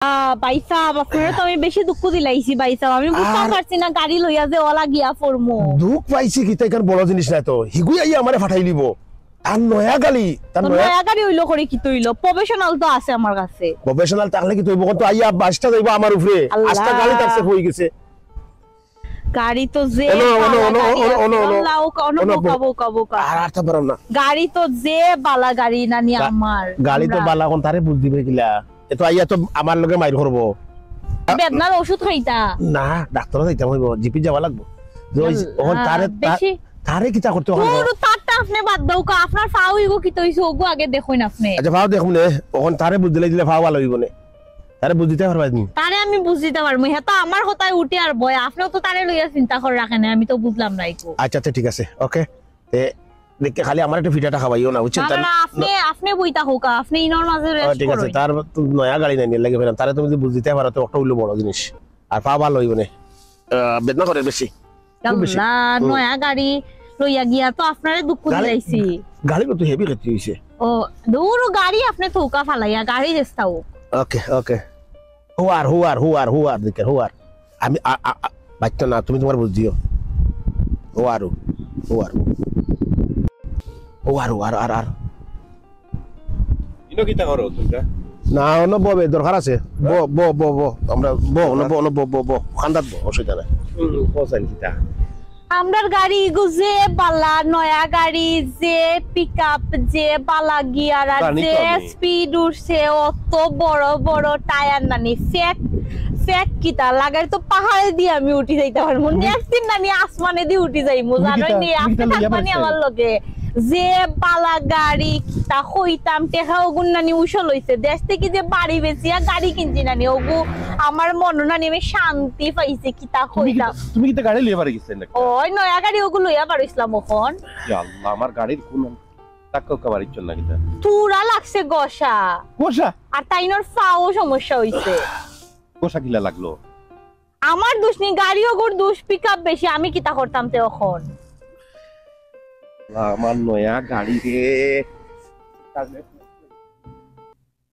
বাইসা আপনারা তো আমি বেশি দুঃখ দিলাইছি বাইসা আমি বুঝতে পারছি না গাড়ি লইয়া যে ওলা গিয়া ফরমু দুঃখ পাইছি কি তাই কারণ বড় জিনিস নাই তো হিগুই আইয়া আমারে ফাটাই দিব আর নয়া গাড়ি হইলো করে কি তইলো প্রফেশনাল তো আছে আমার কাছে প্রফেশনাল তাহলে কি তইব তো আইয়া বাসটা যাইব আমার উপরে আজটা গাড়ি তারছে হই গেছে গাড়ি তো যে আর তা পারম না গাড়ি তো যে বালা গাড়ি নানি আমার গাড়ি তো বালা কোন তারে বুঝ দিবে কিলা এতো আইয়া তো আমার লগে মাইর করব বেদনার ওষুধ খাইতা না ডাক্তার যাইতাম হইব জিপি যাওয়া লাগবো ওহন তারে কিটা করতে হবে পুরো তারটা আপনি বাদ দাও কা আপনার ফাও হইব কি তইছো ওগো আগে দেখুন আপনি আচ্ছা ফাও দেখুন নে ওহন তারে বুঝ দিলে ফাও ভালো হইব না তারে বুঝ দিতে পারবা নি তারে আমি বুঝ দিতে পারমু হেতা আমার কথায় উঠে আর বয় আপনিও তো তারে লইয়া চিন্তা করে রাখেন আমি তো বুঝলাম না ইকো আচ্ছা আচ্ছা ঠিক আছে ওকে তে দেখে খালি আমার একটা ফিটাটা খাওয়াইও না বুঝছেন না আপনি বইতা হোকা আপনি ইনর মাঝে রেস্ট করুন ঠিক আছে তার নয়া গাড়ি নাই লাগে ফেরাম তারে তুমি বুঝ দিতে পারো তো একটা হইলো বড় জিনিস আর পা ভালো হইব না বেদনা করে বেশি আল্লাহ নয়া গাড়ি লইয়া গিয়া তো আপনারে দুঃখ দিলাইছি গাড়ি তো হেভি রেট হইছে ও দূর গাড়ি আপনি থৌকা ফালাইয়া গাড়ি রেস্তাও ওকে ওকে হুয়ার দেখে হুয়ার আমি বাচ্চা না তুমি তোমার বুঝ দিও হুয়ার আর ইনো কিটা করো তোমরা না অন্য ববে দরকার আছে আমরা খান্দাত অসুবিধা নাই কোসান কিটা আমরার গাড়ি গুজে বালা নয়া গাড়ি যে পিকআপ যে বালা গিয়ার আর যে স্পিড উঠছে অত বড় বড় টায়ার নানি ফেক কিটা লাগার তো পাহাড়ে দিয়ে আমি উঠি যাইতে পারবো নেক্সট দিন নানি আসমানে দিয়ে উঠি যাইমু জানোই নি আপনি থাকবানি আমার লগে যে বালা গাড়ি তা হইতাম টেকা ওগুন নানি উশল হইছে দেশ থেকে যে বাড়ি বেচিয়া গাড়ি কিনছি নানি ওগু আমার মন নানি আমি শান্তি পাইছে কি তা হইতাম তুমি কি গাড়ি লইয়া পারি গেছেন নাকি ওই নয়া গাড়ি ওগু লইয়া পারিছিলাম এখন ইয়া আল্লাহ আমার গাড়ির কোন টাকা কাবারির জন্য কিটা তুরা লাগছে গোসা আর তাইনর ফাও সমস্যা হইছে গোসা কিলা লাগলো আমার দোষ নি গাড়ি ওগুর দোষ পিকআপ বেশি আমি কিতা করতাম তে এখন আমার নয়া গাড়ি রে